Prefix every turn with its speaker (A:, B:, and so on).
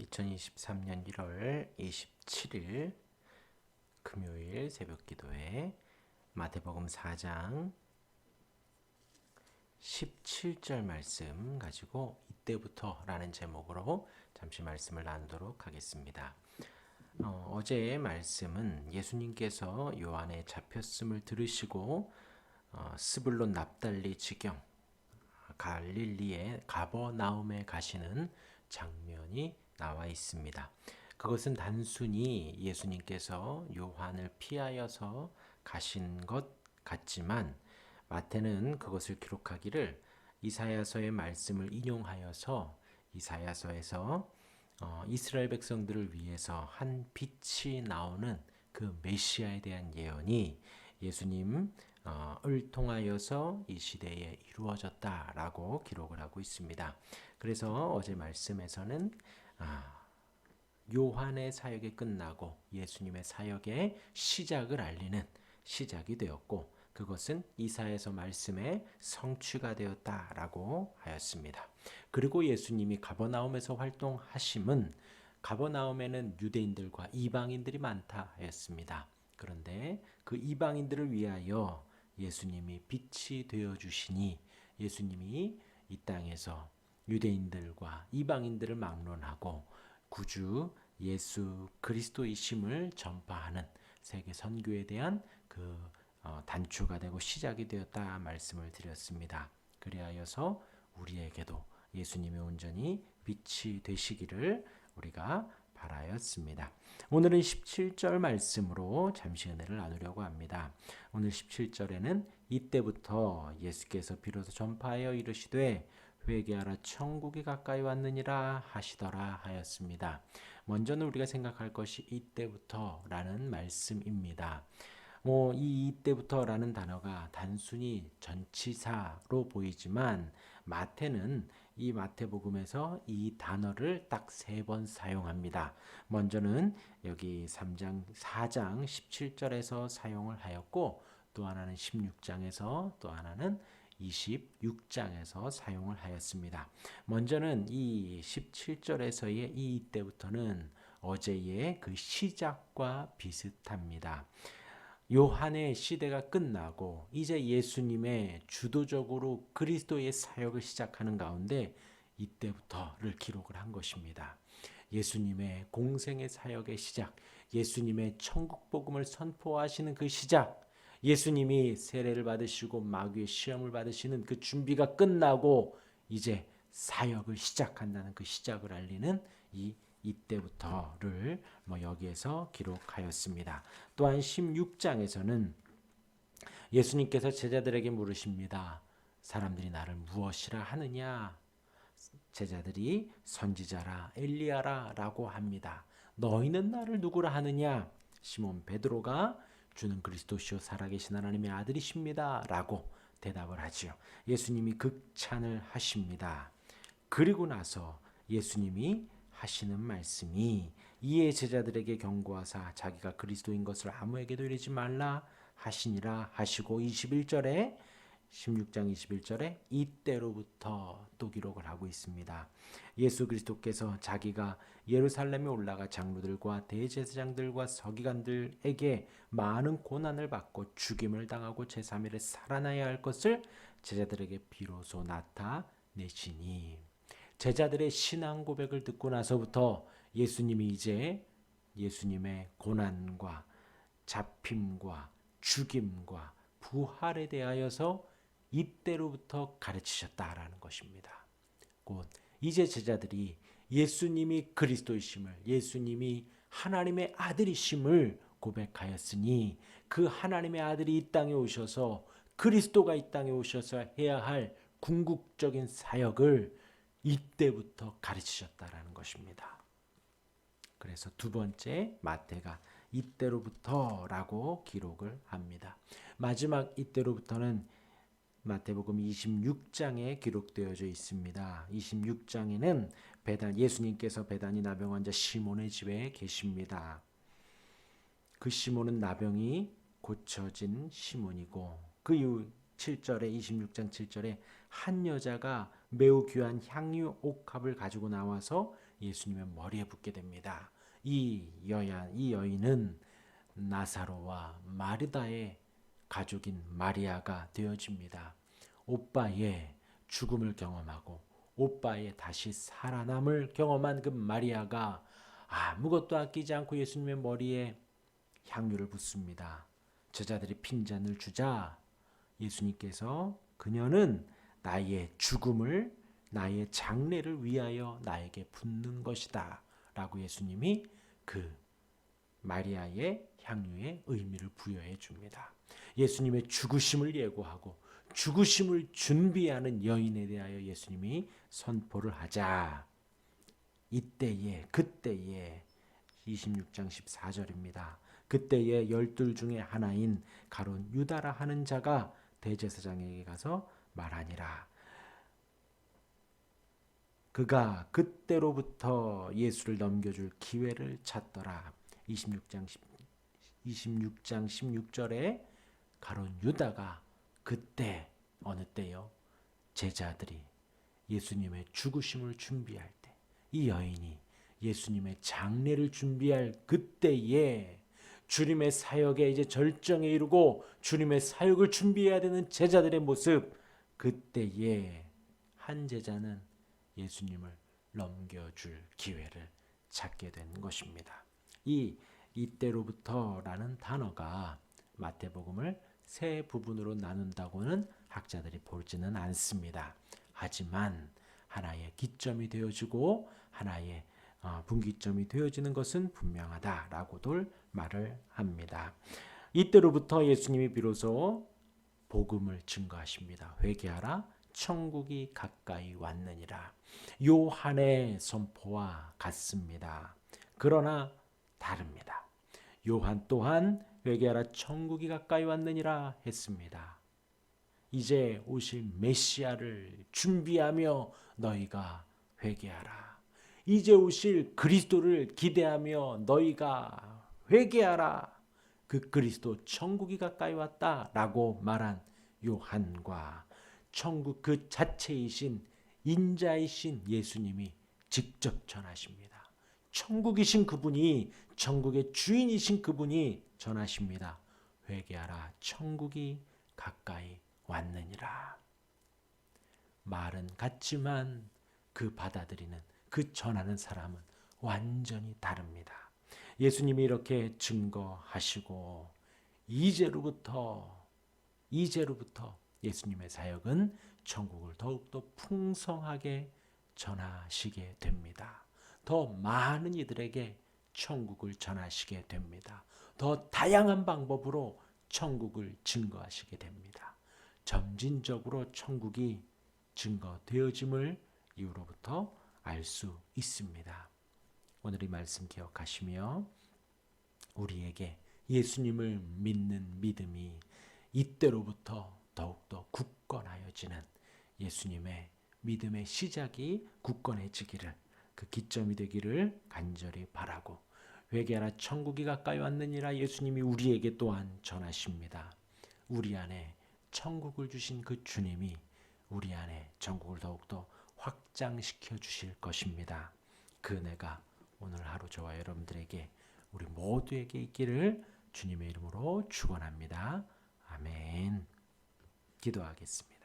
A: 2023년 1월 27일 금요일 새벽 기도회 마태복음 4장 17절 말씀 가지고 이때부터 라는 제목으로 잠시 말씀을 나누도록 하겠습니다. 어제의 말씀은 예수님께서 요한의 잡혔음을 들으시고 스불론 납달리 지경 갈릴리의 가버나움에 가시는 장면이 나와 있습니다. 그것은 단순히 예수님께서 요한을 피하여서 가신 것 같지만 마태는 그것을 기록하기를 이사야서의 말씀을 인용하여서 이사야서에서 이스라엘 백성들을 위해서 한 빛이 나오는 그 메시아에 대한 예언이 예수님 을 통하여서 이 시대에 이루어졌다라고 기록을 하고 있습니다. 그래서 어제 말씀에서는 요한의 사역이 끝나고 예수님의 사역의 시작을 알리는 시작이 되었고 그것은 이사야서 말씀의 성취가 되었다라고 하였습니다. 그리고 예수님이 가버나움에서 활동하심은 가버나움에는 유대인들과 이방인들이 많다 하였습니다. 그런데 그 이방인들을 위하여 예수님이 빛이 되어 주시니 예수님이 이 땅에서 유대인들과 이방인들을 막론하고 구주 예수 그리스도이심을 전파하는 세계 선교에 대한 그 단초가 되고 시작이 되었다 말씀을 드렸습니다. 그리하여서 우리에게도 예수님이 온전히 빛이 되시기를 우리가 바라였습니다. 오늘은 17절 말씀으로 잠시 은혜를 나누려고 합니다. 오늘 17절에는 이때부터 예수께서 비로소 전파하여 이르시되 회개하라 천국이 가까이 왔느니라 하시더라 하였습니다. 먼저는 우리가 생각할 것이 이때부터라는 말씀입니다. 이 이때부터라는 단어가 단순히 전치사로 보이지만 마태는 이 마태복음에서 이 단어를 딱 3번 사용합니다. 먼저는 여기 4장 17절에서 사용을 하였고 또 하나는 16장에서 또 하나는 26장에서 사용을 하였습니다. 먼저는 이 17절에서의 이 이때부터는 어제의 그 시작과 비슷합니다. 요한의 시대가 끝나고 이제 예수님의 주도적으로 그리스도의 사역을 시작하는 가운데 이때부터를 기록을 한 것입니다. 예수님의 공생의 사역의 시작, 예수님의 천국 복음을 선포하시는 그 시작, 예수님이 세례를 받으시고 마귀의 시험을 받으시는 그 준비가 끝나고 이제 사역을 시작한다는 그 시작을 알리는 이때부터를 여기에서 기록하였습니다. 또한 16장에서는 예수님께서 제자들에게 물으십니다. 사람들이 나를 무엇이라 하느냐? 제자들이 선지자라 엘리야라 라고 합니다. 너희는 나를 누구라 하느냐? 시몬 베드로가 주는 그리스도시요 살아계신 하나님의 아들이십니다 라고 대답을 하지요. 예수님이 극찬을 하십니다. 그리고 나서 예수님이 하시는 말씀이 이에 제자들에게 경고하사 자기가 그리스도인 것을 아무에게도 이르지 말라 하시니라 하시고 16장 21절에 이때로부터 또 기록을 하고 있습니다. 예수 그리스도께서 자기가 예루살렘에 올라가 장로들과 대제사장들과 서기관들에게 많은 고난을 받고 죽임을 당하고 제3일에 살아나야 할 것을 제자들에게 비로소 나타내시니 제자들의 신앙 고백을 듣고 나서부터 예수님이 이제 예수님의 고난과 잡힘과 죽임과 부활에 대하여서 이때로부터 가르치셨다라는 것입니다. 곧 이제 제자들이 예수님이 그리스도이심을, 예수님이 하나님의 아들이심을 고백하였으니 그 하나님의 아들이 이 땅에 오셔서 그리스도가 이 땅에 오셔서 해야 할 궁극적인 사역을 이때부터 가르치셨다라는 것입니다. 그래서 두 번째 마태가 이때로부터라고 기록을 합니다. 마지막 이때로부터는 마태복음 26장에 기록되어져 있습니다. 26장에는 예수님께서 베다니 나병 환자 시몬의 집에 계십니다. 그 시몬은 나병이 고쳐진 시몬이고 그 이후 7절에 26장 7절에 한 여자가 매우 귀한 향유 옥합을 가지고 나와서 예수님의 머리에 붓게 됩니다. 이 여인은 나사로와 마르다의 가족인 마리아가 되어집니다. 오빠의 죽음을 경험하고 오빠의 다시 살아남을 경험한 그 마리아가 아무것도 아끼지 않고 예수님의 머리에 향유를 붓습니다. 제자들이 핀잔을 주자 예수님께서 그녀는 나의 죽음을 나의 장례를 위하여 나에게 붓는 것이다 라고 예수님이 그 마리아의 향유의 의미를 부여해 줍니다. 예수님의 죽으심을 예고하고 죽으심을 준비하는 여인에 대하여 예수님이 선포를 하자 그때에 26장 14절입니다. 그때에 12 중에 하나인 가룟 유다라 하는 자가 대제사장에게 가서 말하니라. 그가 그때로부터 예수를 넘겨줄 기회를 찾더라. 26장 16절에 가룟 유다가 그때 어느 때요? 제자들이 예수님의 죽으심을 준비할 때, 이 여인이 예수님의 장례를 준비할 그때에 주님의 사역에 이제 절정에 이르고 주님의 사역을 준비해야 되는 제자들의 모습, 그때에 한 제자는 예수님을 넘겨줄 기회를 찾게 된 것입니다. 이때로부터라는 단어가 마태복음을 세 부분으로 나눈다고는 학자들이 보지는 않습니다. 하지만 하나의 기점이 되어지고 하나의 분기점이 되어지는 것은 분명하다라고들 말을 합니다. 이때로부터 예수님이 비로소 복음을 증거하십니다. 회개하라, 천국이 가까이 왔느니라. 요한의 선포와 같습니다. 그러나 다릅니다. 요한 또한 회개하라, 천국이 가까이 왔느니라 했습니다. 이제 오실 메시아를 준비하며 너희가 회개하라. 이제 오실 그리스도를 기대하며 너희가 회개하라. 그 그리스도 천국이 가까이 왔다라고 말한 요한과 천국 그 자체이신 인자이신 예수님이 직접 전하십니다. 천국이신 그분이, 천국의 주인이신 그분이 전하십니다. 회개하라, 천국이 가까이 왔느니라. 말은 같지만 그 받아들이는, 그 전하는 사람은 완전히 다릅니다. 예수님이 이렇게 증거하시고 이제로부터 예수님의 사역은 천국을 더욱더 풍성하게 전하시게 됩니다. 더 많은 이들에게 천국을 전하시게 됩니다. 더 다양한 방법으로 천국을 증거하시게 됩니다. 점진적으로 천국이 증거되어짐을 이후로부터 알 수 있습니다. 오늘 이 말씀 기억하시며 우리에게 예수님을 믿는 믿음이 이때로부터 더욱더 굳건하여지는 예수님의 믿음의 시작이 굳건해지기를, 그 기점이 되기를 간절히 바라고, 회개하라 천국이 가까이 왔느니라 예수님이 우리에게 또한 전하십니다. 우리 안에 천국을 주신 그 주님이 우리 안에 천국을 더욱더 확장시켜 주실 것입니다. 그 은혜가 오늘 하루 저와 여러분들에게, 우리 모두에게 있기를 주님의 이름으로 축원합니다. 아멘. 기도하겠습니다.